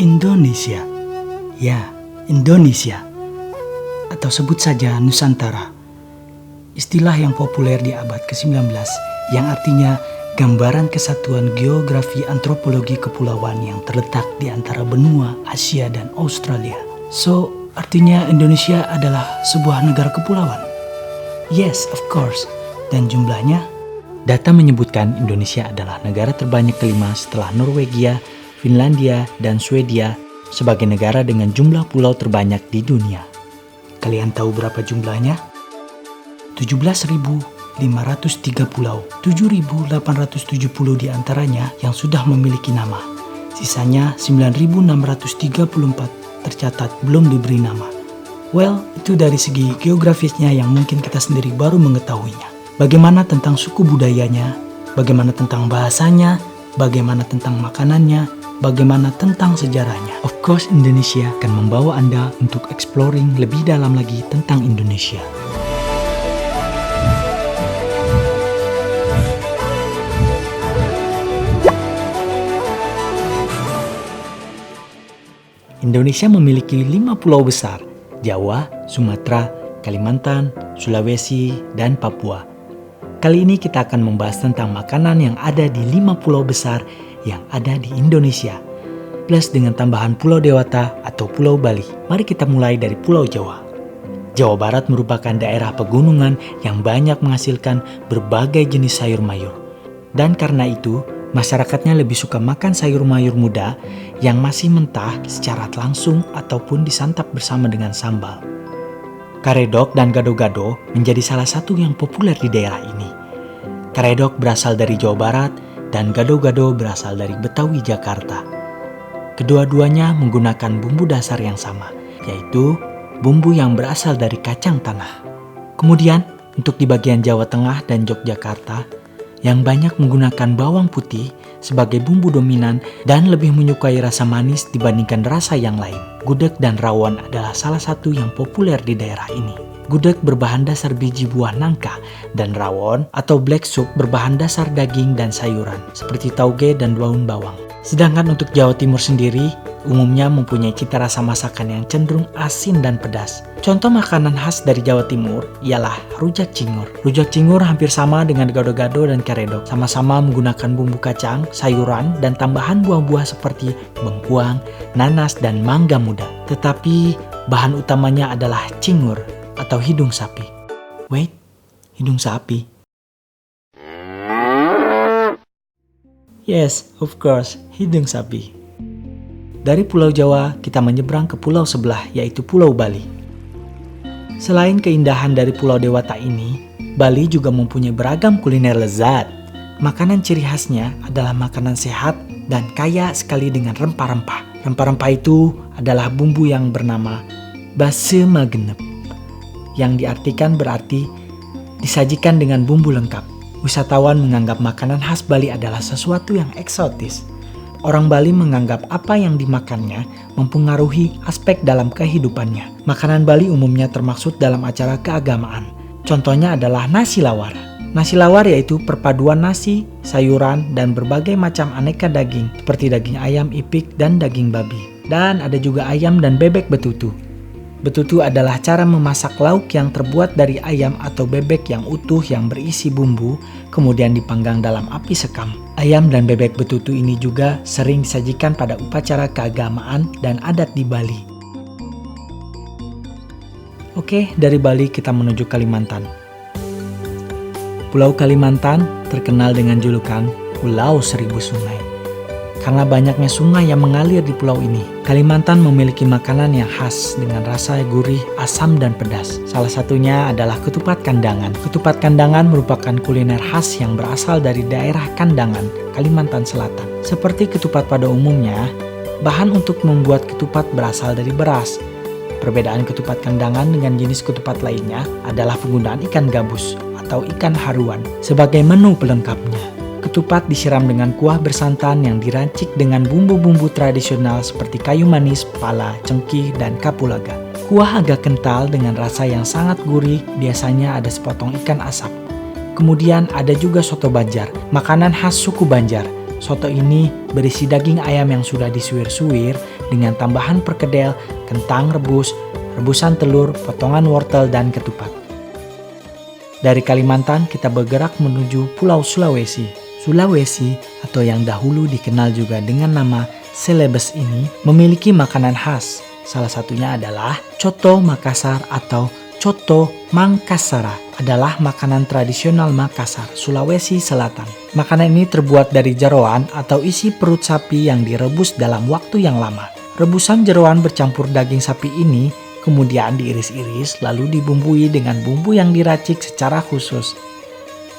Indonesia. Ya, Indonesia. Atau sebut saja Nusantara. Istilah yang populer di abad ke-19 yang artinya gambaran kesatuan geografi antropologi kepulauan yang terletak di antara benua Asia dan Australia. So, artinya Indonesia adalah sebuah negara kepulauan. Yes, of course. Dan jumlahnya? Data menyebutkan Indonesia adalah negara terbanyak kelima setelah Norwegia, Finlandia, dan Swedia sebagai negara dengan jumlah pulau terbanyak di dunia. Kalian tahu berapa jumlahnya? 17.503 pulau, 7.870 diantaranya yang sudah memiliki nama. Sisanya 9.634 tercatat belum diberi nama. Well, itu dari segi geografisnya yang mungkin kita sendiri baru mengetahuinya. Bagaimana tentang suku budayanya, bagaimana tentang bahasanya, bagaimana tentang makanannya, bagaimana tentang sejarahnya. Of course, Indonesia akan membawa Anda untuk exploring lebih dalam lagi tentang Indonesia. Indonesia memiliki 5 pulau besar, Jawa, Sumatera, Kalimantan, Sulawesi, dan Papua. Kali ini kita akan membahas tentang makanan yang ada di 5 pulau besar yang ada di Indonesia, plus dengan tambahan Pulau Dewata atau Pulau Bali. Mari kita mulai dari Pulau Jawa. Jawa Barat merupakan daerah pegunungan yang banyak menghasilkan berbagai jenis sayur mayur. Dan karena itu, masyarakatnya lebih suka makan sayur mayur muda yang masih mentah secara langsung ataupun disantap bersama dengan sambal. Karedok dan gado-gado menjadi salah satu yang populer di daerah ini. Karedok berasal dari Jawa Barat dan gado-gado berasal dari Betawi, Jakarta. Kedua-duanya menggunakan bumbu dasar yang sama, yaitu bumbu yang berasal dari kacang tanah. Kemudian, untuk di bagian Jawa Tengah dan Yogyakarta, yang banyak menggunakan bawang putih sebagai bumbu dominan dan lebih menyukai rasa manis dibandingkan rasa yang lain. Gudeg dan rawon adalah salah satu yang populer di daerah ini. Gudeg berbahan dasar biji buah nangka dan rawon atau black soup berbahan dasar daging dan sayuran seperti tauge dan daun bawang. Sedangkan untuk Jawa Timur sendiri, umumnya mempunyai cita rasa masakan yang cenderung asin dan pedas. Contoh makanan khas dari Jawa Timur ialah rujak cingur. Rujak cingur hampir sama dengan gado-gado dan karedok. Sama-sama menggunakan bumbu kacang, sayuran, dan tambahan buah-buah seperti bengkuang, nanas, dan mangga muda. Tetapi bahan utamanya adalah cingur atau hidung sapi. Wait, hidung sapi? Yes, of course, hidung sapi. Dari Pulau Jawa, kita menyeberang ke pulau sebelah, yaitu Pulau Bali. Selain keindahan dari Pulau Dewata ini, Bali juga mempunyai beragam kuliner lezat. Makanan ciri khasnya adalah makanan sehat dan kaya sekali dengan rempah-rempah. Rempah-rempah itu adalah bumbu yang bernama base magenep, yang diartikan berarti disajikan dengan bumbu lengkap. Wisatawan menganggap makanan khas Bali adalah sesuatu yang eksotis. Orang Bali menganggap apa yang dimakannya mempengaruhi aspek dalam kehidupannya. Makanan Bali umumnya termaksud dalam acara keagamaan. Contohnya adalah nasi lawar. Nasi lawar yaitu perpaduan nasi, sayuran, dan berbagai macam aneka daging seperti daging ayam, ipik, dan daging babi. Dan ada juga ayam dan bebek betutu. Betutu adalah cara memasak lauk yang terbuat dari ayam atau bebek yang utuh yang berisi bumbu, kemudian dipanggang dalam api sekam. Ayam dan bebek betutu ini juga sering disajikan pada upacara keagamaan dan adat di Bali. Oke, dari Bali kita menuju Kalimantan. Pulau Kalimantan terkenal dengan julukan Pulau Seribu Sungai. Karena banyaknya sungai yang mengalir di pulau ini, Kalimantan memiliki makanan yang khas dengan rasa gurih, asam, dan pedas. Salah satunya adalah ketupat kandangan. Ketupat kandangan merupakan kuliner khas yang berasal dari daerah Kandangan, Kalimantan Selatan. Seperti ketupat pada umumnya, bahan untuk membuat ketupat berasal dari beras. Perbedaan ketupat kandangan dengan jenis ketupat lainnya adalah penggunaan ikan gabus atau ikan haruan sebagai menu pelengkapnya. Ketupat disiram dengan kuah bersantan yang diracik dengan bumbu-bumbu tradisional seperti kayu manis, pala, cengkih, dan kapulaga. Kuah agak kental dengan rasa yang sangat gurih, biasanya ada sepotong ikan asap. Kemudian ada juga soto Banjar, makanan khas suku Banjar. Soto ini berisi daging ayam yang sudah disuir-suir dengan tambahan perkedel, kentang rebus, rebusan telur, potongan wortel, dan ketupat. Dari Kalimantan kita bergerak menuju Pulau Sulawesi. Sulawesi atau yang dahulu dikenal juga dengan nama Celebes ini memiliki makanan khas. Salah satunya adalah Coto Makassar atau Coto Mangkassara adalah makanan tradisional Makassar, Sulawesi Selatan. Makanan ini terbuat dari jeroan atau isi perut sapi yang direbus dalam waktu yang lama. Rebusan jeroan bercampur daging sapi ini kemudian diiris-iris lalu dibumbui dengan bumbu yang diracik secara khusus.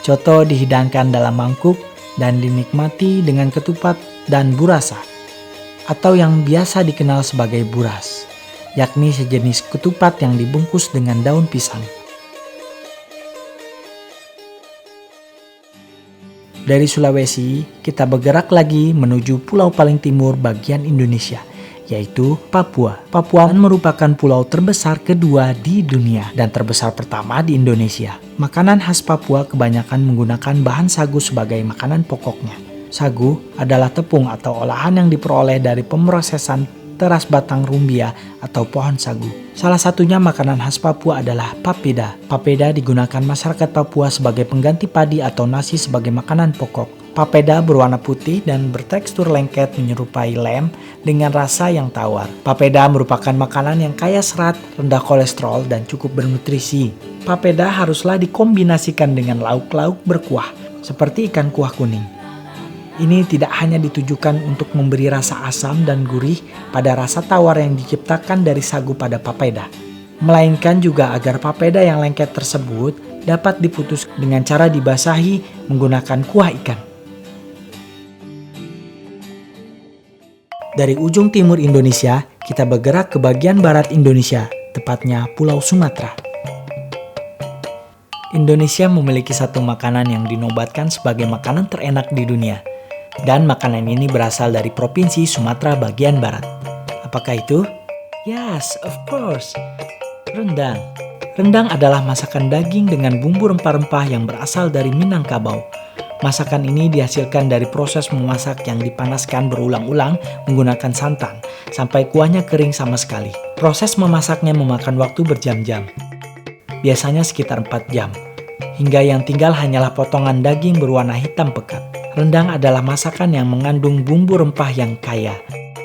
Coto dihidangkan dalam mangkuk dan dinikmati dengan ketupat dan burasa, atau yang biasa dikenal sebagai buras, yakni sejenis ketupat yang dibungkus dengan daun pisang. Dari Sulawesi, kita bergerak lagi menuju pulau paling timur bagian Indonesia, yaitu Papua. Papua merupakan pulau terbesar kedua di dunia dan terbesar pertama di Indonesia. Makanan khas Papua kebanyakan menggunakan bahan sagu sebagai makanan pokoknya. Sagu adalah tepung atau olahan yang diperoleh dari pemrosesan teras batang rumbia atau pohon sagu. Salah satunya makanan khas Papua adalah papeda. Papeda digunakan masyarakat Papua sebagai pengganti padi atau nasi sebagai makanan pokok. Papeda berwarna putih dan bertekstur lengket menyerupai lem dengan rasa yang tawar. Papeda merupakan makanan yang kaya serat, rendah kolesterol, dan cukup bernutrisi. Papeda haruslah dikombinasikan dengan lauk-lauk berkuah, seperti ikan kuah kuning. Ini tidak hanya ditujukan untuk memberi rasa asam dan gurih pada rasa tawar yang diciptakan dari sagu pada papeda, melainkan juga agar papeda yang lengket tersebut dapat diputus dengan cara dibasahi menggunakan kuah ikan. Dari ujung timur Indonesia, kita bergerak ke bagian barat Indonesia, tepatnya Pulau Sumatera. Indonesia memiliki satu makanan yang dinobatkan sebagai makanan terenak di dunia. Dan makanan ini berasal dari Provinsi Sumatera bagian barat. Apakah itu? Yes, of course. Rendang. Rendang adalah masakan daging dengan bumbu rempah-rempah yang berasal dari Minangkabau. Masakan ini dihasilkan dari proses memasak yang dipanaskan berulang-ulang menggunakan santan, sampai kuahnya kering sama sekali. Proses memasaknya memakan waktu berjam-jam. Biasanya sekitar 4 jam. Hingga yang tinggal hanyalah potongan daging berwarna hitam pekat. Rendang adalah masakan yang mengandung bumbu rempah yang kaya.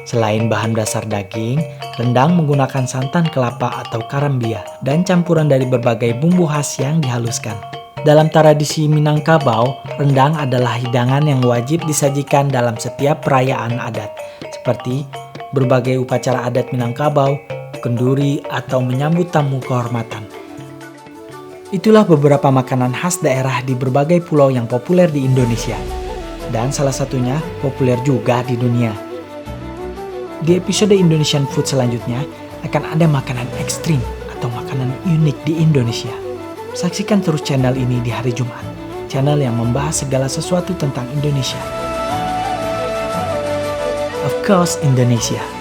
Selain bahan dasar daging, rendang menggunakan santan kelapa atau karambia dan campuran dari berbagai bumbu khas yang dihaluskan. Dalam tradisi Minangkabau, rendang adalah hidangan yang wajib disajikan dalam setiap perayaan adat, seperti berbagai upacara adat Minangkabau, kenduri, atau menyambut tamu kehormatan. Itulah beberapa makanan khas daerah di berbagai pulau yang populer di Indonesia. Dan salah satunya populer juga di dunia. Di episode Indonesian Food selanjutnya akan ada makanan ekstrim atau makanan unik di Indonesia. Saksikan terus channel ini di hari Jumat, channel yang membahas segala sesuatu tentang Indonesia. Of course, Indonesia.